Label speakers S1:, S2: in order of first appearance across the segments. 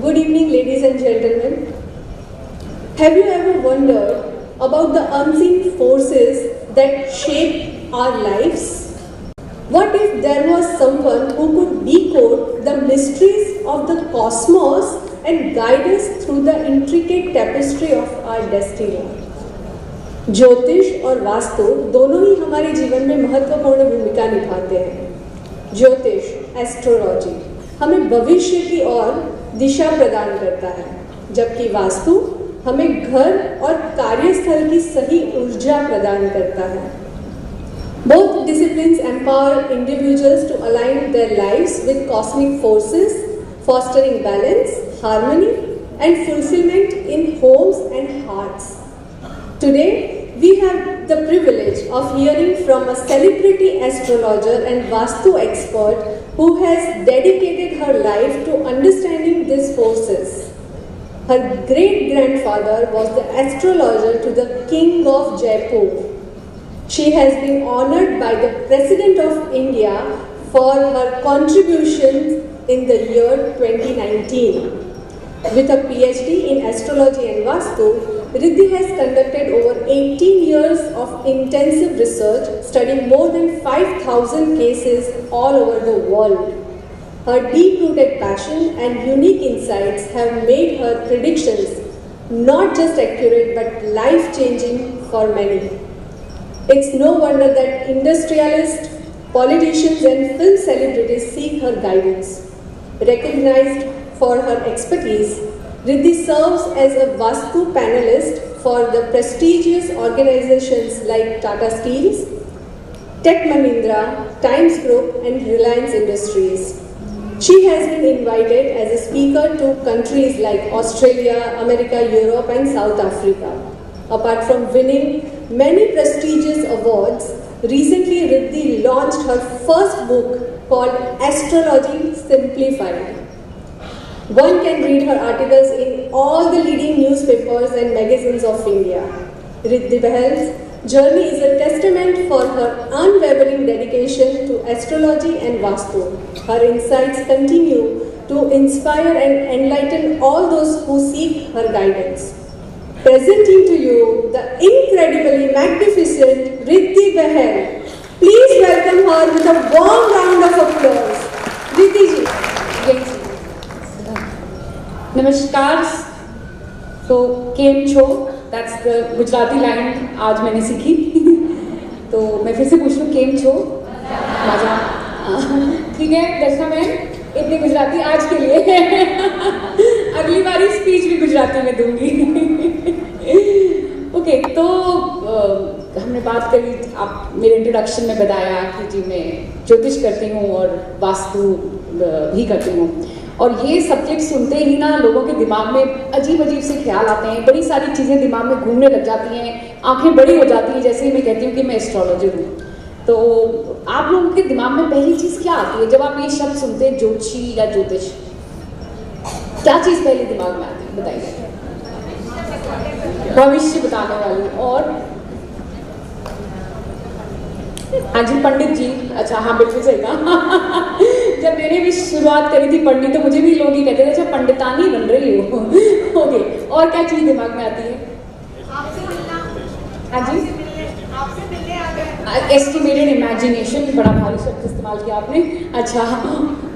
S1: Good evening, ladies and gentlemen. Have you ever wondered about the unseen forces that shape our lives? What if there was someone who could decode the mysteries of the cosmos and guide us through the intricate tapestry of our destiny? ज्योतिष और वास्तु दोनों ही हमारे जीवन में महत्वपूर्ण भूमिका निभाते हैं। ज्योतिष एस्ट्रोलॉजी हमें भविष्य की ओर दिशा प्रदान करता है, जबकि वास्तु हमें घर और कार्यस्थल की सही ऊर्जा प्रदान करता है। Both disciplines empower individuals to align their lives with cosmic forces, fostering balance, harmony, and fulfillment in homes and hearts. Today, we have the privilege of hearing from a celebrity astrologer and Vastu expert who has dedicated her life to understanding these forces. Her great-grandfather was the astrologer to the King of Jaipur. She has been honored by the President of India for her contributions in the year 2019. With a PhD in astrology and Vastu, Riddhi has conducted over 18 years of intensive research, studying more than 5,000 cases all over the world. Her deep-rooted passion and unique insights have made her predictions not just accurate but life-changing for many. It's no wonder that industrialists, politicians and film celebrities seek her guidance. Recognized for her expertise, Riddhi serves as a Vastu panelist for the prestigious organizations like Tata Steels, Tech Mahindra, Times Group and Reliance Industries. She has been invited as a speaker to countries like Australia, America, Europe and South Africa. Apart from winning many prestigious awards, recently Riddhi launched her first book called Astrology Simplified. One can read her articles in all the leading newspapers and magazines of India. Riddhi Bahal's journey is a testament for her unwavering dedication to astrology and Vastu. Her insights continue to inspire and enlighten all those who seek her guidance. Presenting to you the incredibly magnificent Riddhi Bahal. Please welcome her with a warm round of applause. Riddhi ji.
S2: Yes. नमस्कार। तो केम छो, that's the Gujarati line आज मैंने सीखी। तो मैं फिर से पूछ लूँ, केम छो? मजा। ठीक है दर्शना मैम, इतनी गुजराती आज के लिए। अगली बार स्पीच भी गुजराती में दूंगी। ओके, तो हमने बात करी, आप मेरे इंट्रोडक्शन में बताया कि जी मैं ज्योतिष करती हूँ और वास्तु भी करती हूँ। और ये सब्जेक्ट सुनते ही ना लोगों के दिमाग में अजीब अजीब से ख्याल आते हैं, बड़ी सारी चीज़ें दिमाग में घूमने लग जाती हैं, आंखें बड़ी हो जाती हैं जैसे ही मैं कहती हूँ कि मैं एस्ट्रोलॉजर हूँ। तो आप लोगों के दिमाग में पहली चीज़ क्या आती है जब आप ये शब्द सुनते हैं, ज्योतिषी या ज्योतिष? क्या चीज़ पहले दिमाग में आती है बताइए? भविष्य बताने वाली। और हाँ जी, पंडित जी। अच्छा हाँ, बिल्कुल सही कहा। जब मैंने भी शुरुआत करी थी पढ़नी तो मुझे भी लोग ही कहते थे अच्छा पंडितानी बन रही हो। ओके, और क्या चीज़ दिमाग में आती है?
S3: आपसे मिलना।
S2: हाँ जी,
S3: आपसे मिलने आ गए।
S2: एस्टिमेटेड इमेजिनेशन, बड़ा भारी शब्द इस्तेमाल किया आपने। अच्छा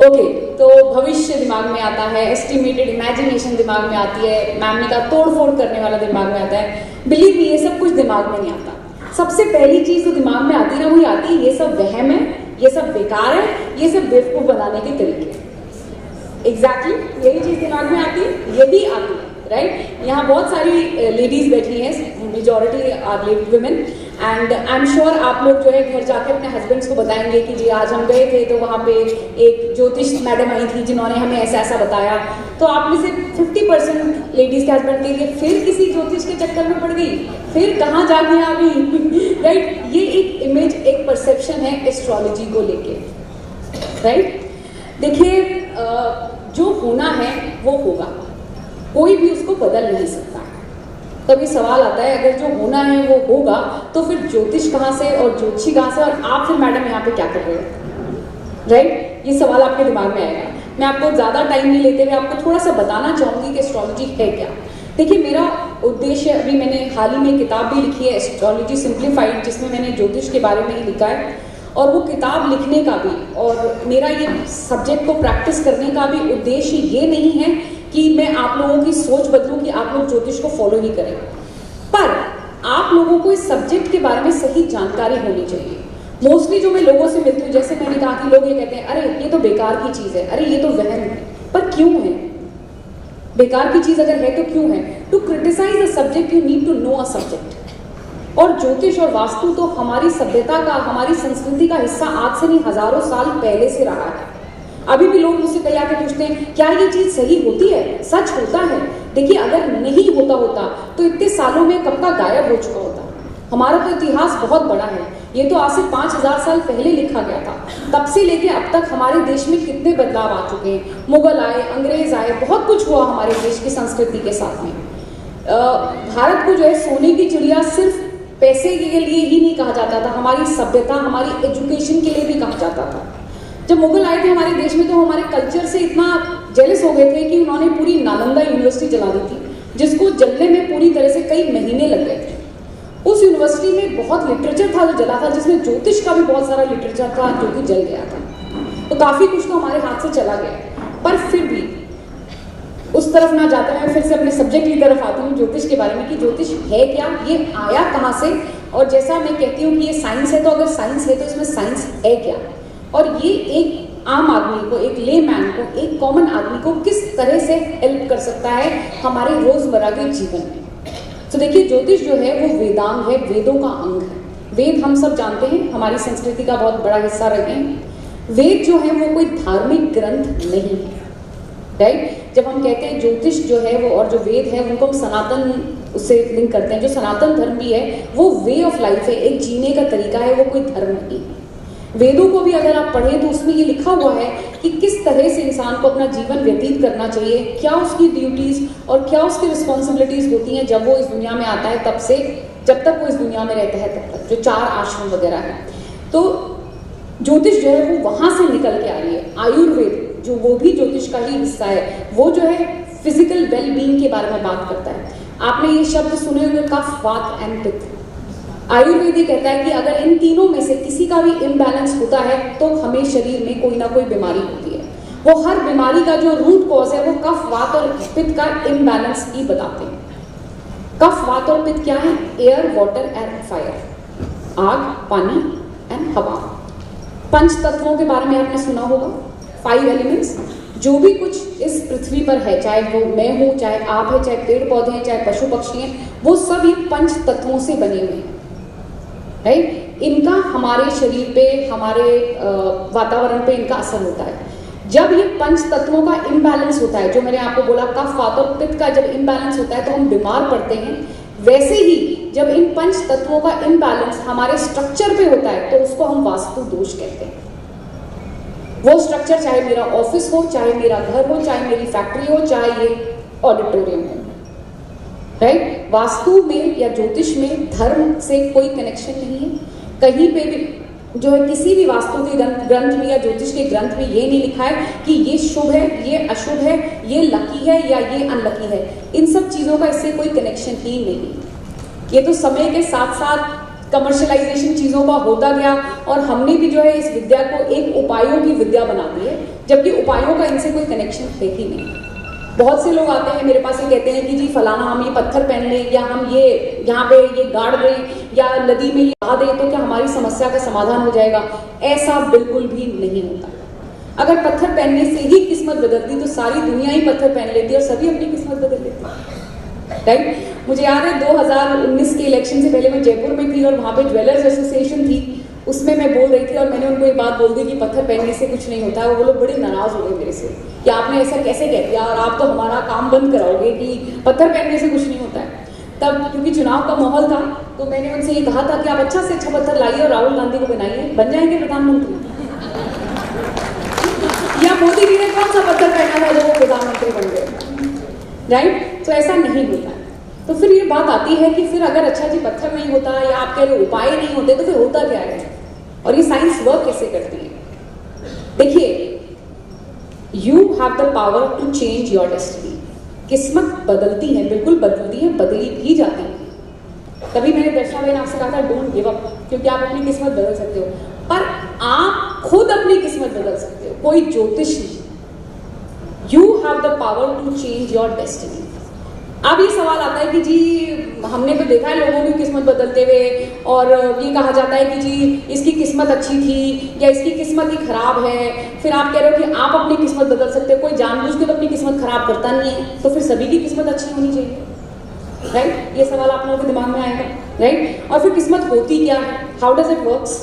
S2: ओके, तो भविष्य दिमाग में आता है, एस्टिमेटेड इमेजिनेशन दिमाग में आती है, मैम ने कहा तोड़ फोड़ करने वाला दिमाग में आता है। बिलीव मी, ये सब कुछ दिमाग में नहीं आता। सबसे पहली चीज़ जो दिमाग में आती है ना, वही आती है ये सब वहम है, ये सब बेकार है, ये सब बेवकूफ़ बनाने के तरीके। एग्जैक्टली यही चीज़ दिमाग में आती है, यही आती है, राइट? यहाँ बहुत सारी लेडीज़ बैठी हैं, majority are women, and I am sure आप लोग जो है घर जाके अपने हस्बैंड्स को बताएंगे कि जी आज हम गए थे तो वहाँ पे एक ज्योतिष मैडम आई थी जिन्होंने हमें ऐसा ऐसा बताया। तो आप में से 50% लेडीज़ के हस्बैंड कहेंगे फिर किसी ज्योतिष के चक्कर में पड़ गई, फिर कहाँ जाके आ गई। राइट? ये एक इमेज, एक परसेप्शन है एस्ट्रोलॉजी को लेके, राइट? देखिए, जो होना है वो होगा, कोई भी उसको बदल नहीं सकता। तभी सवाल आता है अगर जो होना है वो होगा तो फिर ज्योतिष कहाँ से और ज्योतिषी कहाँ से, और आप फिर मैडम यहाँ पे क्या कर रहे हो? राइट? ये सवाल आपके दिमाग में आएगा। मैं आपको ज़्यादा टाइम नहीं लेते हुए आपको थोड़ा सा बताना चाहूँगी कि एस्ट्रोलॉजी है क्या। देखिए, मेरा उद्देश्य, अभी मैंने हाल ही में किताब भी लिखी है एस्ट्रोलॉजी सिंप्लीफाइड, जिसमें मैंने ज्योतिष के बारे में ही लिखा है, और वो किताब लिखने का भी और मेरा ये सब्जेक्ट को प्रैक्टिस करने का भी उद्देश्य ये नहीं है कि मैं आप लोगों की सोच बदलूं कि आप लोग ज्योतिष को फॉलो ही करें, पर आप लोगों को इस सब्जेक्ट के बारे में सही जानकारी होनी चाहिए। मोस्टली जो मैं लोगों से मिलती हूँ, जैसे मैंने कहा कि लोग ये कहते हैं, अरे ये तो बेकार की चीज़ है, अरे ये तो वहम है, पर क्यों है? बेकार की चीज़ अगर है तो क्यों है? To criticise the subject you need to know a subject. और ज्योतिष और वास्तु तो हमारी सभ्यता का, हमारी संस्कृति का हिस्सा आज से नहीं हजारों साल पहले से रहा है। अभी भी लोग मुझसे कई आके पूछते हैं, क्या ये चीज़ सही होती है, सच होता है? देखिए, अगर नहीं होता तो इतने सालों में कब का गायब हो चुका होता। हमारा तो इतिहास बहुत बड़ा है, ये तो आज से 5000 साल पहले लिखा गया था। तब से लेके अब तक हमारे देश में कितने बदलाव आ चुके हैं। मुगल आए, अंग्रेज आए, बहुत कुछ हुआ हमारे देश की संस्कृति के साथ में। भारत को जो है सोने की चिड़िया सिर्फ पैसे के लिए ही नहीं कहा जाता था, हमारी सभ्यता, हमारी एजुकेशन के लिए भी कहा जाता था। जब मुगल आए थे हमारे देश में तो हमारे कल्चर से इतना जेलस हो गए थे कि उन्होंने पूरी नालंदा यूनिवर्सिटी जला दी थी, जिसको जलने में पूरी तरह से कई महीने लग गए थे। उस यूनिवर्सिटी में बहुत लिटरेचर था जो जला था, जिसमें ज्योतिष का भी बहुत सारा लिटरेचर था जो कि जल गया था। तो काफ़ी कुछ तो हमारे हाथ से चला गया, पर फिर भी उस तरफ ना जाते हुए फिर से अपने सब्जेक्ट की तरफ आती हूँ, ज्योतिष के बारे में कि ज्योतिष है क्या, ये आया कहाँ से। और जैसा मैं कहती हूँ कि ये साइंस है, तो अगर साइंस है तो इसमें साइंस है क्या, और ये एक आम आदमी को, एक ले मैन को, एक कॉमन आदमी को किस तरह से हेल्प कर सकता है हमारे रोजमर्रा के जीवन में। तो देखिए, ज्योतिष जो है वो वेदांग है, वेदों का अंग है। वेद हम सब जानते हैं, हमारी संस्कृति का बहुत बड़ा हिस्सा रहे हैं। वेद जो है वो कोई धार्मिक ग्रंथ नहीं है, राइट। जब हम कहते हैं ज्योतिष जो है वो और जो वेद है उनको हम सनातन उससे लिंक करते हैं। जो सनातन धर्म भी है वो वे ऑफ लाइफ है, एक जीने का तरीका है, वो कोई धर्म नहीं है। वेदों को भी अगर आप पढ़ें तो उसमें ये लिखा हुआ है कि किस तरह से इंसान को अपना जीवन व्यतीत करना चाहिए, क्या उसकी ड्यूटीज और क्या उसकी रिस्पॉन्सिबिलिटीज होती हैं जब वो इस दुनिया में आता है, तब से जब तक वो इस दुनिया में रहता है तब तक, जो 4 आश्रम वगैरह है। तो ज्योतिष जो है वो वहां से निकल के आ रही है। आयुर्वेद जो वो भी ज्योतिष का ही हिस्सा है, वो जो है फिजिकल वेलबींग के बारे में बात करता है। आपने ये शब्द सुने होंगे, कफ, वात एंड पित्त। आयुर्वेद ये कहता है कि अगर इन तीनों में से किसी का भी इम्बैलेंस होता है तो हमें शरीर में कोई ना कोई बीमारी होती है। वो हर बीमारी का जो रूट कॉज है वो कफ, वात और पित्त का इम्बैलेंस ही बताते हैं। कफ, वात और पित्त क्या है? एयर, वाटर एंड फायर, आग, पानी एंड हवा। 5 तत्वों के बारे में आपने सुना होगा, 5 एलिमेंट्स। जो भी कुछ इस पृथ्वी पर है, चाहे वो मैं हूँ, चाहे आप है, चाहे पेड़ पौधे हैं, चाहे पशु पक्षी हैं, वो सब ये 5 तत्वों से बने हुए हैं, राइट। इनका हमारे शरीर पे, हमारे वातावरण पे इनका असर होता है। जब ये 5 तत्वों का इम्बैलेंस होता है, जो मैंने आपको बोला कफ, वात और पित्त का जब इम्बैलेंस होता है तो हम बीमार पड़ते हैं। वैसे ही जब इन 5 तत्वों का इम्बैलेंस हमारे स्ट्रक्चर पे होता है तो उसको हम वास्तु दोष कहते हैं। वो स्ट्रक्चर चाहे मेरा ऑफिस हो, चाहे मेरा घर हो, चाहे मेरी फैक्ट्री हो, चाहे ये ऑडिटोरियम हो, राइट। वास्तु में या ज्योतिष में धर्म से कोई कनेक्शन नहीं है। कहीं पे भी जो है किसी भी वास्तु के ग्रंथ में या ज्योतिष के ग्रंथ में ये नहीं लिखा है कि ये शुभ है, ये अशुभ है, ये लकी है या ये अनलकी है। इन सब चीज़ों का इससे कोई कनेक्शन ही नहीं। ये तो समय के साथ साथ कमर्शलाइजेशन चीज़ों का होता गया और हमने भी जो है इस विद्या को एक उपायों की विद्या बना दी है, जबकि उपायों का इनसे कोई कनेक्शन है ही नहीं। बहुत से लोग आते हैं मेरे पास, ये कहते हैं कि जी फलाना हम ये पत्थर पहन लें या हम ये यहाँ पे ये गाड़ दें या नदी में ये बहा दें तो क्या हमारी समस्या का समाधान हो जाएगा। ऐसा बिल्कुल भी नहीं होता। अगर पत्थर पहनने से ही किस्मत बदलती तो सारी दुनिया ही पत्थर पहन लेती और सभी अपनी किस्मत बदल लेती, राइट। मुझे याद है 2019 के इलेक्शन से पहले मैं जयपुर में थी और वहाँ पे ज्वेलर्स एसोसिएशन थी, उसमें मैं बोल रही थी और मैंने उनको एक बात बोल दी कि पत्थर पहनने से कुछ नहीं होता है। वो लोग बड़े नाराज हो गए मेरे से कि आपने ऐसा कैसे कह दिया और आप तो हमारा काम बंद कराओगे कि पत्थर पहनने से कुछ नहीं होता है। तब क्योंकि चुनाव का माहौल था तो मैंने उनसे ये कहा था कि आप अच्छा से अच्छा पत्थर लाइए और राहुल गांधी को बनाइए, बन जाएंगे प्रधानमंत्री। या मोदी जी ने कौन सा पत्थर पहना था जब वो प्रधानमंत्री बन गए, राइट। तो ऐसा नहीं होता है। तो फिर ये बात आती है कि फिर अगर अच्छा जी पत्थर नहीं होता या आप कह रहे उपाय नहीं होते तो फिर होता क्या है और ये साइंस वर्क कैसे करती है। देखिए, you have the power to change your destiny. किस्मत बदलती है, बिल्कुल बदलती है, बदली भी जाती है। तभी मैंने दर्शना बहन आपसे कहा था डोंट गिव अप, क्योंकि आप अपनी किस्मत बदल सकते हो, पर आप खुद अपनी किस्मत बदल सकते हो, कोई ज्योतिष नहीं। You have the power to change your destiny. अब ये सवाल आता है कि जी हमने तो देखा है लोगों की किस्मत बदलते हुए, और ये कहा जाता है कि जी इसकी किस्मत अच्छी थी या इसकी किस्मत ही खराब है। फिर आप कह रहे हो कि आप अपनी किस्मत बदल सकते हो, कोई जानबूझ के तो अपनी किस्मत खराब करता नहीं है, तो फिर सभी की किस्मत अच्छी होनी चाहिए, राइट? ये सवाल आप लोगों के दिमाग में आएगा, राइट? और फिर किस्मत होती क्या है, हाउ डज इट वर्क्स?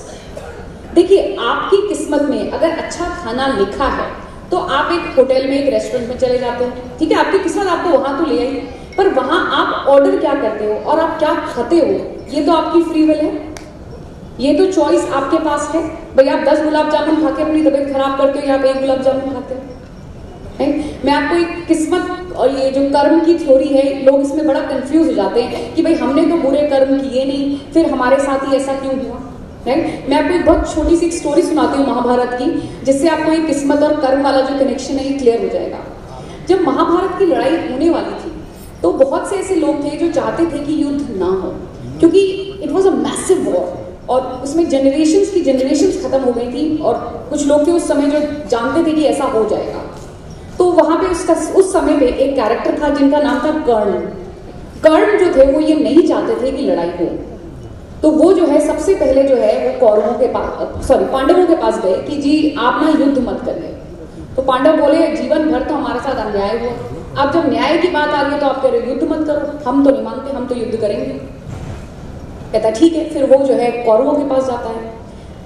S2: देखिए, आपकी किस्मत में अगर अच्छा खाना लिखा है तो आप एक होटल में, एक रेस्टोरेंट में चले जाते हो, ठीक है, आपकी किस्मत आपको वहां तो ले आई, पर वहां आप ऑर्डर क्या करते हो और आप क्या खाते हो, ये तो आपकी फ्री विल है, ये तो चॉइस आपके पास है। भाई आप 10 गुलाब जामुन खा के अपनी तबीयत खराब करते हो या आप 1 गुलाब जामुन खाते हो? मैं आपको एक किस्मत और ये जो कर्म की थ्योरी है, लोग इसमें बड़ा कंफ्यूज हो जाते हैं कि भाई हमने तो बुरे कर्म किए नहीं, फिर हमारे साथ ही ऐसा क्यों हुआ, राइट? मैं आपको एक बहुत छोटी सी एक स्टोरी सुनाती हूँ महाभारत की, जिससे आपको ये किस्मत और कर्म वाला जो कनेक्शन है ये क्लियर हो जाएगा। जब महाभारत की लड़ाई होने वाली थी तो बहुत से ऐसे लोग थे जो चाहते थे कि युद्ध ना हो, क्योंकि it was a massive war और उसमें जनरेशंस की जनरेशंस खत्म हो गई थी, और कुछ लोग थे उस समय जो जानते थे कि ऐसा हो जाएगा। तो वहां पे उस समय पे एक कैरेक्टर था जिनका नाम था कर्ण। कर्ण जो थे वो ये नहीं चाहते थे कि लड़ाई हो, तो वो जो है सबसे पहले जो है वो कौरवों के पास, सॉरी पांडवों के पास गए कि जी आप ना युद्ध मत करिए। तो पांडव बोले जीवन भर तो हमारे साथ अन्याय हुआ, अब जब न्याय की बात आ रही है तो आप कह रहे युद्ध मत करो, हम तो नहीं मानते, हम तो युद्ध करेंगे। कहता ठीक है, फिर वो जो है कौरवों के पास जाता है,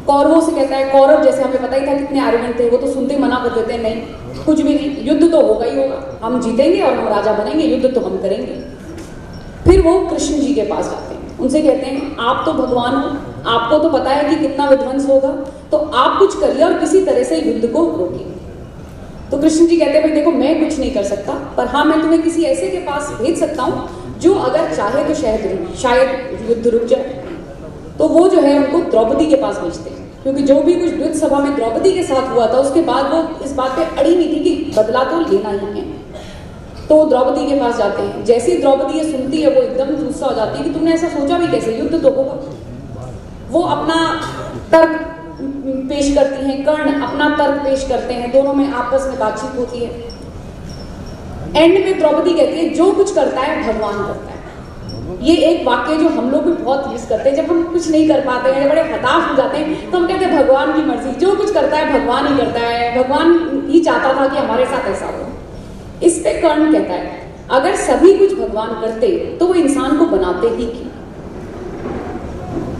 S2: कौरवों से कहता है, कौरव जैसे हमें पता ही था कितने आर्गुमेंट थे, वो तो सुनते मना कर देते हैं, नहीं कुछ भी नहीं, युद्ध तो होगा ही होगा, हम जीतेंगे और हम राजा बनेंगे, युद्ध तो हम करेंगे। फिर वो कृष्ण जी के पास जाते हैं, उनसे कहते हैं आप तो भगवान हो, आपको तो पता है कि कितना विध्वंस होगा, तो आप कुछ करिए और किसी तरह से युद्ध को रोकिए। तो कृष्ण जी कहते हैं भाई देखो मैं कुछ नहीं कर सकता, पर हाँ मैं तुम्हें किसी ऐसे के पास भेज सकता हूँ जो अगर चाहे तो शायद युद्ध रुक जाए। तो वो जो है उनको द्रौपदी के पास भेजते हैं, क्योंकि जो भी कुछ युद्ध सभा में द्रौपदी के साथ हुआ था उसके बाद वो इस बात पे अड़ी नहीं थी कि बदला तो लेना ही है। तो वो द्रौपदी के पास जाते हैं, जैसे ही द्रौपदी ये सुनती है वो एकदम गुस्सा हो जाती है कि तुमने ऐसा सोचा भी कैसे, युद्ध तो होगा। वो अपना तर्क पेश करती हैं, कर्ण अपना तर्क पेश करते हैं, दोनों में आपस में बातचीत होती है। एंड में द्रौपदी कहती है जो कुछ करता है भगवान करता है। ये एक वाक्य जो हम लोग भी बहुत यूज करते हैं, जब हम कुछ नहीं कर पाते हैं, बड़े हताश हो जाते हैं, तो हम कहते हैं भगवान की मर्जी, जो कुछ करता है भगवान ही करता है, भगवान ही चाहता था कि हमारे साथ ऐसा हो। इस पे कर्ण कहता है अगर सभी कुछ भगवान करते तो वो इंसान को बनाते ही क्यों?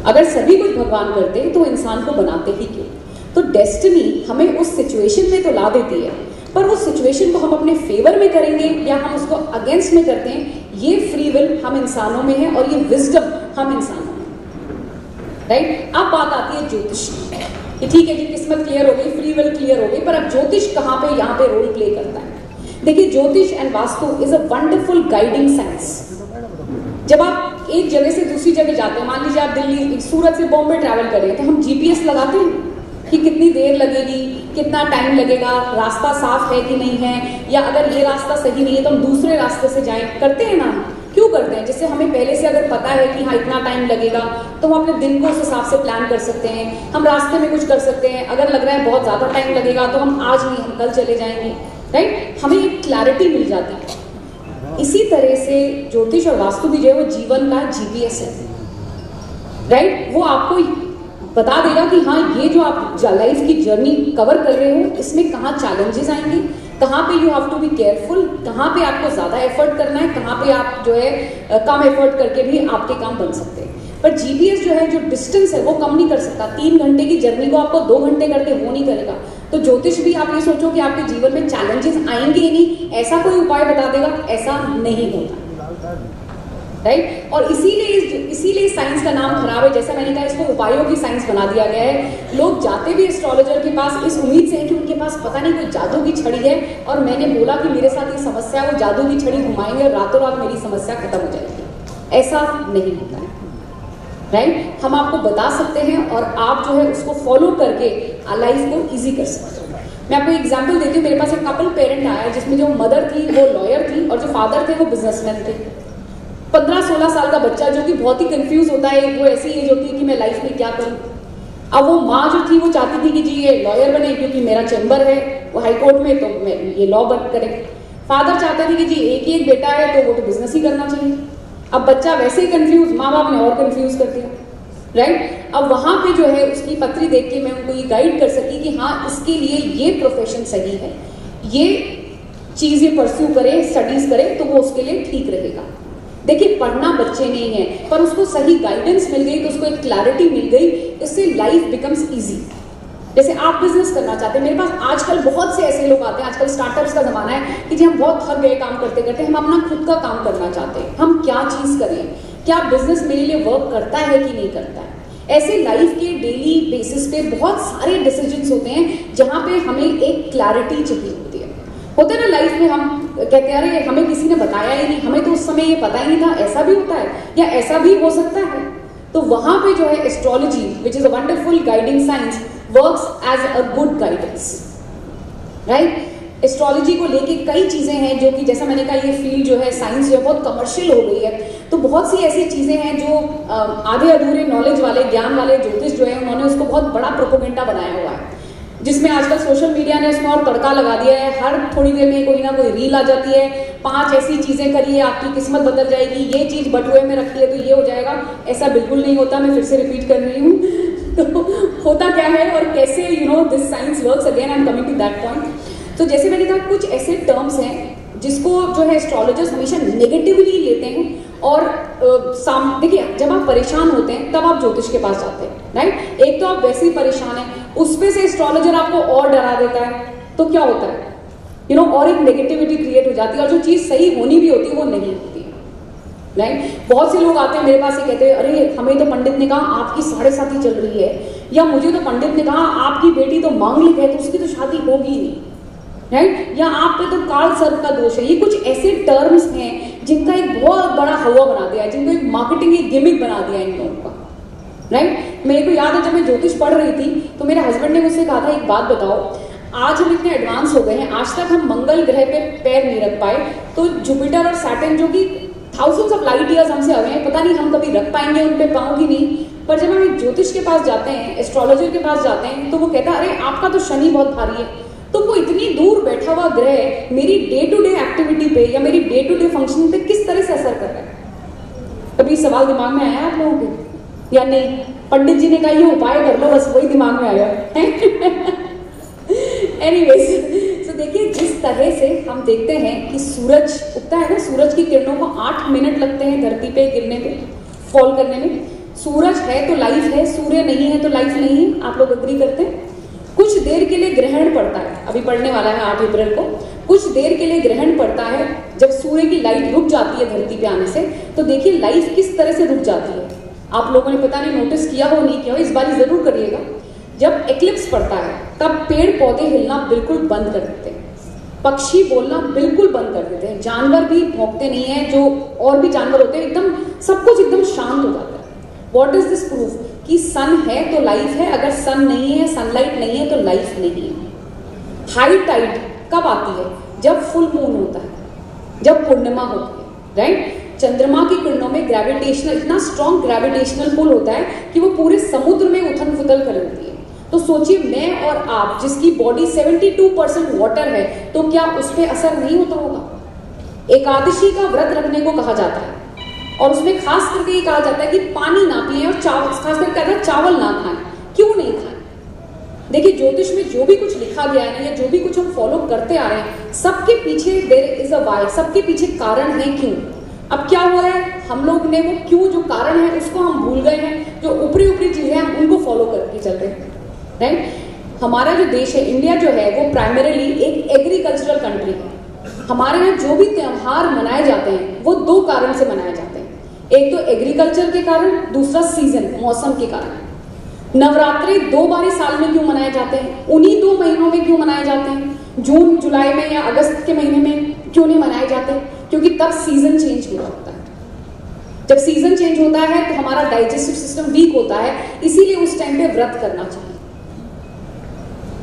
S2: अगर सभी कुछ भगवान करते तो वो इंसान को बनाते ही क्यों? तो डेस्टिनी हमें उस सिचुएशन में तो ला देती है, पर उस सिचुएशन को हम अपने फेवर में करेंगे या हम उसको अगेंस्ट में करते हैं, ये फ्री विल हम इंसानों में है और ये विजडम हम इंसानों में, राइट? अब बात आती है ज्योतिष की, ठीक है जी किस्मत क्लियर हो गई, फ्री विल क्लियर हो गई, पर अब ज्योतिष कहाँ पे यहाँ पे रोल प्ले करता है? देखिए ज्योतिष and vastu is a wonderful guiding science. जब आप एक जगह से दूसरी जगह जाते हैं, मान लीजिए आप दिल्ली सूरत से बॉम्बे ट्रैवल कर रहे हैं, तो हम जीपीएस लगाते हैं कि कितनी देर लगेगी, कितना टाइम लगेगा, रास्ता साफ है कि नहीं है, या अगर ये रास्ता सही नहीं है तो हम दूसरे रास्ते से जाएं, करते हैं ना? क्यों करते हैं? जिससे हमें पहले से अगर पता है कि हाँ इतना टाइम लगेगा तो हम अपने दिन को उस हिसाब से प्लान कर सकते हैं, हम रास्ते में कुछ कर सकते हैं, अगर लग रहा है बहुत ज़्यादा टाइम लगेगा तो हम आज नहीं हम कल चले जाएंगे, राइट? हमें एक क्लैरिटी मिल जाती है। इसी तरह से ज्योतिष और वास्तु भी जो है वो जीवन का जीपीएस है, राइट? वो आपको बता देगा कि हाँ ये जो आप लाइफ की जर्नी कवर कर रहे हो इसमें कहाँ चैलेंजेस आएंगे, कहाँ पे you have to be careful, कहाँ पे आपको ज़्यादा एफर्ट करना है, कहाँ पे आप जो है कम एफर्ट करके भी आपके काम बन सकते हैं। पर जीपीएस जो है जो डिस्टेंस है वो कम नहीं कर सकता, 3 घंटे की जर्नी को आपको 2 घंटे करके वो नहीं करेगा। तो ज्योतिष भी आप ये सोचो कि आपके जीवन में चैलेंजेस आएंगे ही नहीं, ऐसा कोई उपाय बता देगा, ऐसा नहीं होता, राइट? और इसीलिए साइंस का नाम खराब है। जैसा मैंने कहा इसको उपायों की साइंस बना दिया गया है। लोग जाते भी एस्ट्रोलॉजर के पास इस उम्मीद से है कि उनके पास पता नहीं कोई जादू की छड़ी है और मैंने बोला कि मेरे साथ ये समस्या है, वो जादू की छड़ी घुमाएंगे और रातों रात मेरी समस्या खत्म हो जाएगी। ऐसा नहीं होता है, राइट? हम आपको बता सकते हैं और आप जो है उसको फॉलो करके लाइफ को ईजी कर सकते हो। मैं आपको एग्जांपल देती हूँ, मेरे पास एक कपल पेरेंट आया जिसमें जो मदर थी वो लॉयर थी और जो फादर थे वो बिजनेसमैन थे। 15-16 साल का बच्चा जो कि बहुत ही कंफ्यूज होता है, वो ऐसी एज होती है कि मैं लाइफ में क्या करूँ। अब वो माँ जो थी वो चाहती थी कि जी ये लॉयर बने क्योंकि मेरा चैम्बर है वो हाई कोर्ट में, तो मैं ये लॉ बन करे। फादर चाहते थे कि जी एक ही एक बेटा है तो वो तो बिजनेस ही करना चाहिए। अब बच्चा वैसे ही कंफ्यूज, माँ बाप ने और कंफ्यूज कर दिया, राइट। अब वहां पे जो है उसकी पत्री देख के मैं उनको ये गाइड कर सकी कि हाँ इसके लिए ये प्रोफेशन सही है, ये चीजें परस्यू करे, स्टडीज करे तो वो उसके लिए ठीक रहेगा। देखिए पढ़ना बच्चे नहीं है, पर उसको सही गाइडेंस मिल गई तो उसको एक क्लैरिटी मिल गई, इससे लाइफ बिकम्स इजी। जैसे आप बिजनेस करना चाहते हैं, मेरे पास आजकल बहुत से ऐसे लोग आते हैं, आजकल स्टार्टअप्स का जमाना है कि जी हम बहुत थक गए काम करते करते, हम अपना खुद का काम करना चाहते हैं, हम क्या चीज करें, क्या बिजनेस मेरे लिए वर्क करता है कि नहीं करता है। ऐसे लाइफ के डेली बेसिस पे बहुत सारे डिसीजंस होते हैं जहां पे हमें एक क्लैरिटी चाहिए होती है। होता है ना लाइफ में, हम कहते हैं अरे हमें किसी ने बताया ही नहीं, हमें तो उस समय ये पता ही नहीं था ऐसा भी होता है या ऐसा भी हो सकता है। तो वहां पे जो है astrology which is a wonderful guiding science works as a good guidance, right. Astrology को लेके कई चीजें हैं जो कि जैसा मैंने कहा ये फील्ड जो है साइंस जो है बहुत कमर्शियल हो गई है, तो बहुत सी ऐसी चीजें हैं जो आधे अधूरे नॉलेज वाले, ज्ञान वाले ज्योतिष जो है उन्होंने उसको बहुत बड़ा प्रोपोगेंडा बनाया हुआ है, जिसमें आजकल सोशल मीडिया ने उसमें और तड़का लगा दिया है। हर थोड़ी देर में कोई ना कोई रील आ जाती है, 5 ऐसी चीजें करिए आपकी किस्मत बदल जाएगी, ये चीज बटुए में रखिए तो ये हो जाएगा। ऐसा बिल्कुल नहीं होता, मैं फिर से रिपीट कर रही हूँ। तो होता क्या है और कैसे this science works, again I am coming to that point. तो जैसे मैंने कहा कुछ ऐसे टर्म्स हैं जिसको जो है एस्ट्रोलॉजर्स हमेशा नेगेटिवली लेते हैं और देखिए जब आप परेशान होते हैं तब आप ज्योतिष के पास जाते हैं, राइट। एक तो आप वैसे ही परेशान हैं, उसमें से एस्ट्रोलॉजर आपको और डरा देता है, तो क्या होता है और एक नेगेटिविटी क्रिएट हो जाती है और जो चीज सही होनी भी होती है वो नहीं होती है, राइट। बहुत से लोग आते हैं मेरे पास, ये कहते हैं अरे हमें तो पंडित ने कहा आपकी 7.5 चल रही है, या मुझे तो पंडित ने कहा आपकी बेटी तो मांगलिक है तो उसकी तो शादी होगी नहीं, राइट, या आप पे तो काल सर्प का दोष है। ये कुछ ऐसे टर्म्स हैं जिनका एक बहुत बड़ा हवा बना दिया है, जिनको एक मार्केटिंग एक गिमिक बना दिया इन लोगों का, राइट। मेरे को याद है जब मैं ज्योतिष पढ़ रही थी तो मेरे हस्बैंड ने मुझसे कहा था एक बात बताओ, आज हम इतने एडवांस हो गए हैं, आज तक हम मंगल ग्रह पे पैर नहीं रख पाए, तो जुपिटर और सैटर्न जो कि थाउजेंड्स ऑफ लाइट ईयर्स हमसे अवे हैं, पता नहीं हम कभी रख पाएंगे उन पे पाँव की नहीं। पर जब हम एक ज्योतिष के पास जाते हैं, एस्ट्रोलॉजर के पास जाते हैं, तो वो कहता है अरे आपका तो शनि बहुत भारी है। तो वो इतनी दूर बैठा हुआ ग्रह मेरी डे टू डे एक्टिविटी पे या मेरी डे टू डे फंक्शन पे किस तरह से असर कर रहा है। कभी सवाल दिमाग में आया आप लोगों के या नहीं? पंडित जी ने कहा ये उपाय कर लो, बस वही दिमाग में आया। एनीवेज, तो देखिए जिस तरह से हम देखते हैं कि सूरज उगता है ना, सूरज की किरणों को 8 मिनट लगते हैं धरती पे गिरने पे, फॉल करने में। सूरज है तो लाइफ है, सूर्य नहीं है तो लाइफ नहीं है, आप लोग एग्री करते हैं। कुछ देर के लिए ग्रहण पड़ता है, अभी पढ़ने वाला है 8 अप्रैल को, कुछ देर के लिए ग्रहण पड़ता है जब सूर्य की लाइट रुक जाती है धरती पे आने से। तो देखिए लाइफ किस तरह से रुक जाती है। आप लोगों ने पता नहीं नोटिस किया हो नहीं किया हो, इस बार जरूर करिएगा। जब एक्लिप्स पड़ता है तब पेड़ पौधे हिलना बिल्कुल बंद कर देते हैं, पक्षी बोलना बिल्कुल बंद कर देते हैं, जानवर भी भौंकते नहीं है, जो और भी जानवर होते हैं एकदम सब कुछ एकदम शांत हो जाता है। व्हाट इज दिस प्रूफ कि सन है तो लाइफ है, अगर सन नहीं है, सनलाइट नहीं है तो लाइफ नहीं है। हाई टाइड कब आती है? जब फुल मून होता है, जब पूर्णिमा होती है, राइट। चंद्रमा की किरणों में ग्रेविटेशनल इतना स्ट्रॉन्ग ग्रेविटेशनल पुल होता है कि वो पूरे समुद्र में उथल पुथल कर देती है। तो सोचिए मैं और आप जिसकी बॉडी 72% वाटर है, तो क्या उस पर असर नहीं होता होगा? एकादशी का व्रत रखने को कहा जाता है और उसमें खास करके ये कहा जाता है कि पानी ना पिए और चावल, खास करके कहता है चावल ना खाएं। क्यों नहीं खाएं? देखिए ज्योतिष में जो भी कुछ लिखा गया है या जो भी कुछ हम फॉलो करते आ रहे हैं, सबके पीछे देयर इज अ व्हाई, सबके पीछे कारण है क्यों। अब क्या हुआ है, हम लोग ने वो क्यों जो कारण है उसको हम भूल गए हैं, जो ऊपरी ऊपरी चीजें हम उनको फॉलो करके चल रहे हैं, राइट। हमारा जो देश है इंडिया जो है वो प्राइमरीली एक एग्रीकल्चरल कंट्री है। हमारे यहाँ जो भी त्योहार मनाए जाते हैं वो 2 कारण से मनाए जाते हैं, एक तो एग्रीकल्चर के कारण, दूसरा सीजन मौसम के कारण। नवरात्रे 2 बार साल में क्यों मनाए जाते हैं? उन्हीं 2 महीनों में क्यों मनाए जाते हैं? जून जुलाई में या अगस्त के महीने में क्यों नहीं मनाए जाते? क्योंकि तब सीजन चेंज हो रहा होता है। जब सीजन चेंज होता है तो हमारा डाइजेस्टिव सिस्टम वीक होता है, इसीलिए उस टाइम पे व्रत करना चाहिए।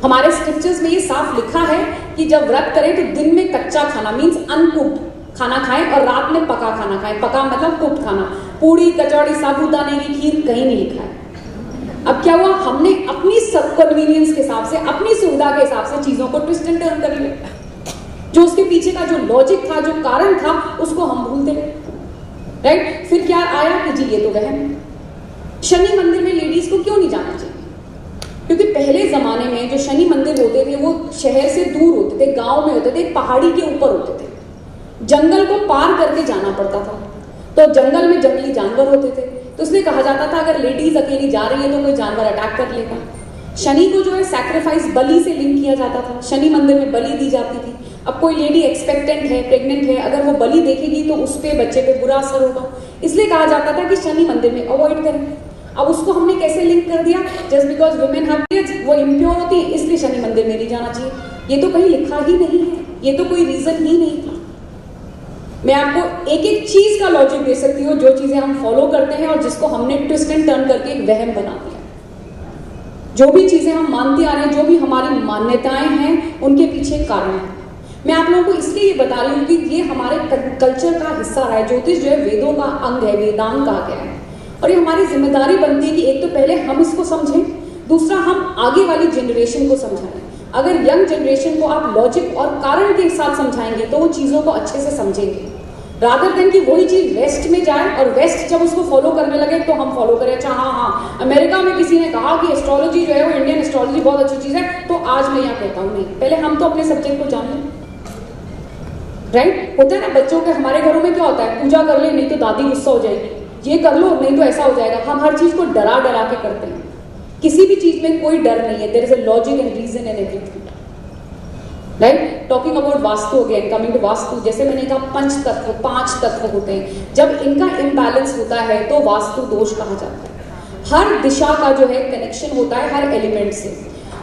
S2: हमारे स्क्रिप्चर्स में ये साफ लिखा है कि जब व्रत करें तो दिन में कच्चा खाना मीन्स अनकुक्ड खाना खाएं और रात में पका खाना खाएं। पका मतलब कुक्ड खाना, पूड़ी कचौड़ी साबूदाने की खीर कहीं नहीं लिखा है। अब क्या हुआ, हमने अपनी सब कन्वीनियंस के हिसाब से, अपनी सुविधा के हिसाब से चीजों को ट्विस्ट एंड टर्न कर लिया। जो उसके पीछे का जो लॉजिक था, जो कारण था, उसको हम भूलते गए। राइट, फिर क्या आया कि जी ये तो वहम है। शनि मंदिर में लेडीज को क्यों नहीं जाना चाहिए? क्योंकि पहले जमाने में जो शनि मंदिर होते थे वो शहर से दूर होते थे, गांव में होते थे, पहाड़ी के ऊपर होते थे, जंगल को पार करके जाना पड़ता था। तो जंगल में जंगली जानवर होते थे, तो इसलिए कहा जाता था अगर लेडीज अकेली जा रही है तो कोई जानवर अटैक कर लेगा। शनि को जो है सैक्रिफाइस, बलि से लिंक किया जाता था। शनि मंदिर में बलि दी जाती थी। अब कोई लेडी एक्सपेक्टेंट है, प्रेग्नेंट है, अगर वो बलि देखेगी तो उस पे बच्चे पे बुरा असर होगा, इसलिए कहा जाता था कि शनि मंदिर में अवॉइड करें। अब उसको हमने कैसे लिंक कर दिया, just because women have periods, वो इम्प्योर होती है इसलिए शनि मंदिर में नहीं जाना चाहिए। ये तो कहीं लिखा ही नहीं है, ये तो कोई रीजन ही नहीं था। मैं आपको एक एक चीज का लॉजिक दे सकती हूँ, जो चीजें हम फॉलो करते हैं और जिसको हमने ट्विस्ट एंड टर्न करके एक वहम बना दिया। जो भी चीजें हम मानते आ रहे हैं, जो भी हमारी मान्यताएं हैं, उनके पीछे कारण है। मैं आप लोगों को इसलिए ये बता रही हूँ कि ये हमारे कल्चर का हिस्सा है। ज्योतिष जो है वेदों का अंग है, वेदांग कहा गया है, और ये हमारी जिम्मेदारी बनती है कि एक तो पहले हम इसको समझें, दूसरा हम आगे वाली जनरेशन को समझाएं। अगर यंग जनरेशन को आप लॉजिक और कारण के साथ समझाएंगे तो वो चीज़ों को अच्छे से समझेंगे, रादर देन कि वही चीज़ वेस्ट में जाए और वेस्ट जब उसको फॉलो करने लगे तो हम फॉलो करें। अच्छा हाँ, अमेरिका में किसी ने कहा कि एस्ट्रोलॉजी जो है वो इंडियन एस्ट्रोलॉजी बहुत अच्छी चीज़ है, तो आज मैं यहाँ कहता हूँ नहीं, पहले हम तो अपने सब्जेक्ट को जान लें। राइट, होता है ना बच्चों के, हमारे घरों में क्या होता है, पूजा कर ले नहीं तो दादी गुस्सा हो जाएगी, ये कर लो नहीं तो ऐसा हो जाएगा। हम हर चीज़ को डरा डरा के करते हैं। किसी भी चीज़ में कोई डर नहीं है, there is a logic and reason and everything. Right, talking about vastu again, coming to vastu, जैसे मैंने कहा पंच तत्व, 5 तत्व होते हैं, जब इनका इम्बैलेंस होता है तो वास्तु दोष कहा जाता है। हर दिशा का जो है कनेक्शन होता है हर एलिमेंट से।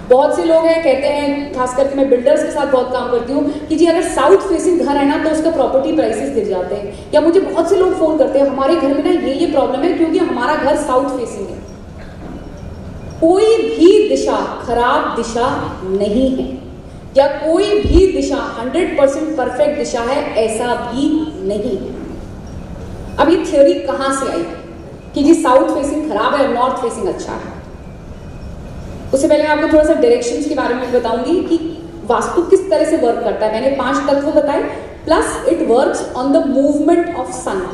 S2: बहुत से लोग हैं कहते हैं, खास करके मैं बिल्डर्स के साथ बहुत काम करती हूँ, कि जी अगर साउथ फेसिंग घर है ना तो उसका प्रॉपर्टी प्राइसेस गिर जाते हैं। या मुझे बहुत से लोग फोन करते हैं, हमारे घर में ना ये प्रॉब्लम है क्योंकि हमारा घर साउथ फेसिंग है। कोई भी दिशा खराब दिशा नहीं है, या कोई भी दिशा 100% परफेक्ट दिशा है, ऐसा भी नहीं है। अब ये थ्योरी कहां से आई कि जी साउथ फेसिंग खराब है और नॉर्थ फेसिंग अच्छा है? उससे पहले मैं आपको थोड़ा सा डायरेक्शंस के बारे में बताऊंगी कि वास्तु किस तरह से वर्क करता है। मैंने 5 तत्व बताए, plus it works on the movement of sun.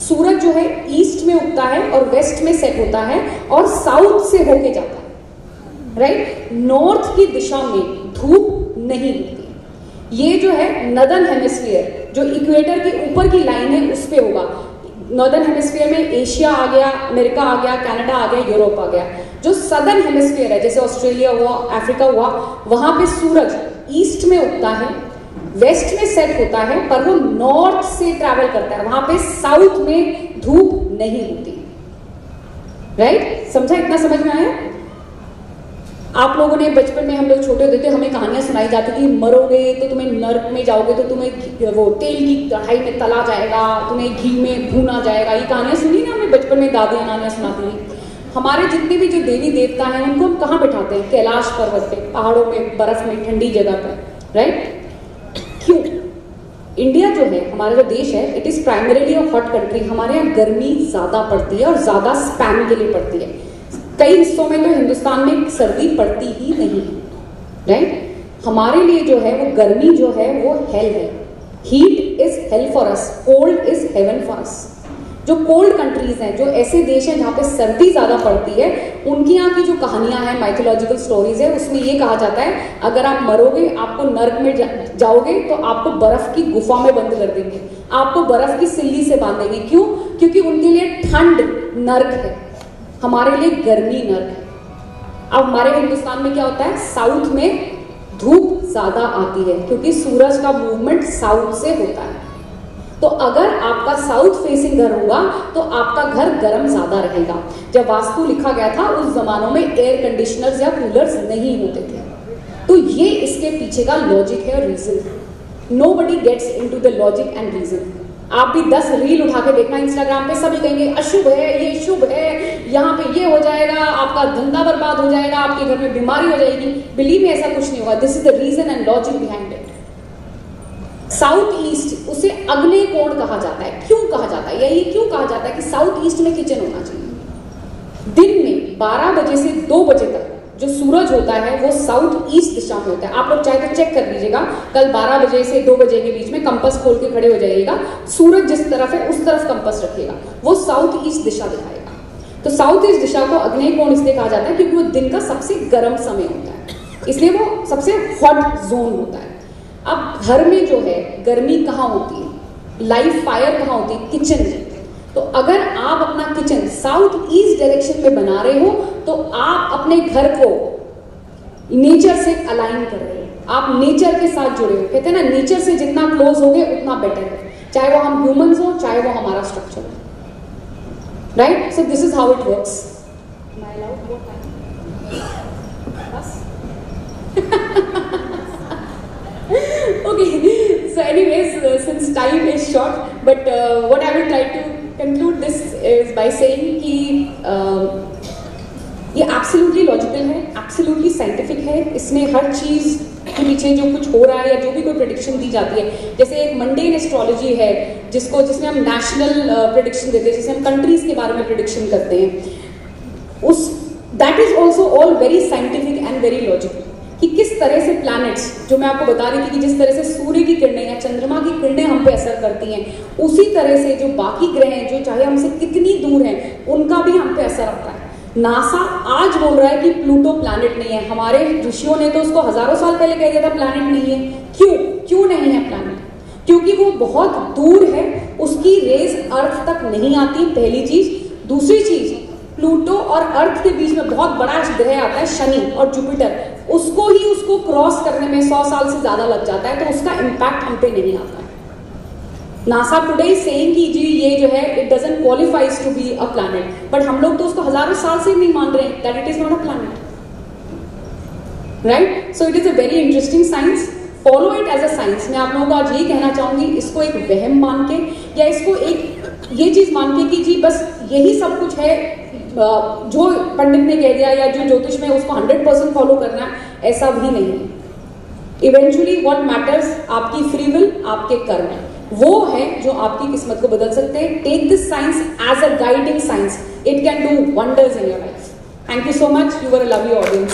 S2: सूरज जो है ईस्ट में उगता है और वेस्ट में सेट होता है और साउथ से होके जाता है। राइट, नॉर्थ की दिशा में धूप नहीं होती। ये जो है नॉर्दर्न हेमिस्फीयर, जो इक्वेटर के ऊपर की लाइन है उस पे होगा। नॉर्दर्न हेमिस्फीयर में एशिया आ गया, अमेरिका आ गया, कनाडा आ गया, यूरोप आ गया। जो सदर्न हेमिस्फीयर है, जैसे ऑस्ट्रेलिया हुआ, अफ्रीका हुआ, वहां पे सूरज ईस्ट में उगता है, वेस्ट में सेट होता है, पर वो नॉर्थ से ट्रैवल करता है, वहां पे साउथ में धूप नहीं होती। राइट, समझा? इतना समझ में आया? आप लोगों ने बचपन में, हम लोग छोटे होते थे, हमें कहानियां सुनाई जाती थी, मरोगे तो तुम्हें नर्क में जाओगे तो तुम्हें वो तेल की कढ़ाई में तला जाएगा, तुम्हें घी में भूना जाएगा। ये कहानियां सुनी ना हमें बचपन में, दादियां नानियां सुनाती थी। हमारे जितने भी जो देवी देवता हैं उनको हम कहाँ बैठाते हैं? कैलाश पर्वत पे, पहाड़ों में, बर्फ में, ठंडी जगह पर। राइट, क्यों? इंडिया जो है, हमारा जो देश है, it is primarily a hot country. हमारे यहाँ गर्मी ज्यादा पड़ती है और ज्यादा स्पैन के लिए पड़ती है। कई हिस्सों में तो हिंदुस्तान में सर्दी पड़ती ही नहीं है। राइट, हमारे लिए जो है वो गर्मी जो है वो हेल है। Heat is hello for us, cold is heaven for us. जो कोल्ड कंट्रीज हैं, जो ऐसे देश हैं जहाँ पे सर्दी ज्यादा पड़ती है, उनकी यहाँ की जो कहानियां हैं, माइथोलॉजिकल स्टोरीज है, उसमें ये कहा जाता है अगर आप मरोगे, आपको नर्क में जाओगे तो आपको बर्फ की गुफा में बंद कर देंगे, आपको बर्फ की सिल्ली से बांधेंगे। क्यों? क्योंकि उनके लिए ठंड नर्क है, हमारे लिए गर्मी नर्क है। अब हमारे हिंदुस्तान में क्या होता है? साउथ में धूप ज्यादा आती है क्योंकि सूरज का मूवमेंट साउथ से होता है। तो अगर आपका साउथ फेसिंग घर होगा तो आपका घर गर्म ज्यादा रहेगा। जब वास्तु लिखा गया था उस जमानों में एयर कंडीशनर्स या कूलर्स नहीं होते थे, तो ये इसके पीछे का लॉजिक है और reason. Nobody gets into the logic and reason. आप भी 10 रील उठा के देखना इंस्टाग्राम पे, सभी कहेंगे अशुभ है, ये शुभ है, यहाँ पे ये हो जाएगा, आपका धंधा बर्बाद हो जाएगा, आपके घर में बीमारी हो जाएगी। बिलीव मी, ऐसा कुछ नहीं होगा। This is the reason and logic behind it. South east, उसे अग्नि कोण कहा जाता है। क्यों कहा जाता है, यही क्यों कहा जाता है कि साउथ ईस्ट में किचन होना चाहिए। दिन में 12 बजे से 2 बजे तक जो सूरज होता है वो साउथ ईस्ट दिशा में होता है। आप लोग चाहे तो चेक कर लीजिएगा, कल 12 बजे से 2 बजे के बीच में कंपास खोल के खड़े हो जाइएगा, सूरज जिस तरफ है उस तरफ कंपास रखिएगा, वो साउथ ईस्ट दिशा दिखाएगा। तो साउथ ईस्ट दिशा को अग्नि कोण इसलिए कहा जाता है क्योंकि वो दिन का सबसे गर्म समय होता है, इसलिए वो सबसे हॉट जोन होता है। अब घर में जो है गर्मी कहाँ होती है, लाइव फायर कहाँ होती है, किचन में। तो अगर आप अपना किचन साउथ ईस्ट डायरेक्शन में बना रहे हो तो आप अपने घर को नेचर से अलाइन कर रहे हो, आप नेचर के साथ जुड़े हो। कहते हैं ना, नेचर से जितना क्लोज होगे उतना बेटर है, चाहे वो हम ह्यूमंस हो चाहे वो हमारा स्ट्रक्चर हो, right. So this is how it works. Okay, so anyways, since time is short, but what I will try to conclude this is by saying कि ये absolutely logical है, absolutely scientific है। इसमें हर चीज़ के पीछे जो कुछ हो रहा है या जो भी कोई प्रेडिक्शन दी जाती है, जैसे एक मंडेन एस्ट्रोलॉजी है जिसमें हम नेशनल प्रेडिक्शन देते हैं, जिसमें हम कंट्रीज के बारे में प्रेडिक्शन करते हैं, उस that is also all very scientific and very logical. कि किस तरह से प्लैनेट्स, जो मैं आपको बता रही थी कि जिस तरह से सूर्य की किरणें या चंद्रमा की किरणें हम पे असर करती हैं, उसी तरह से जो बाकी ग्रह हैं जो चाहे हमसे कितनी दूर हैं उनका भी हम पे असर आता है। नासा आज बोल रहा है कि प्लूटो प्लैनेट नहीं है, हमारे ऋषियों ने तो उसको हजारों साल पहले कह दिया था प्लैनेट नहीं है। क्यों नहीं है प्लैनेट? क्योंकि वो बहुत दूर है, उसकी रेज अर्थ तक नहीं आती, पहली चीज। दूसरी चीज, प्लूटो और अर्थ के बीच में बहुत बड़ा ग्रह आता है शनि और जुपिटर, उसको क्रॉस करने में 100 साल से ज्यादा लग जाता है, तो उसका इम्पैक्ट हम पे नहीं आता है। नासा टुडे इज सेइंग कि जी ये जो है it doesn't qualifies to be a planet, but हम लोग तो उसको हजारों साल से नहीं मान रहे that it is not a planet, right. So it is a very interesting science, follow it as a science. मैं आप लोगों को आज ये कहना चाहूंगी, इसको एक वहम मान के या इसको एक ये चीज मान के कि जी बस यही सब कुछ है, जो पंडित ने कह दिया या जो ज्योतिष में उसको 100% फॉलो करना है, ऐसा भी नहीं है। इवेंचुअली व्हाट मैटर्स आपकी फ्री विल, आपके कर्म, वो है जो आपकी किस्मत को बदल सकते हैं। Take this science as a guiding science, it can do wonders in your life. Thank you so much, you were a lovely audience.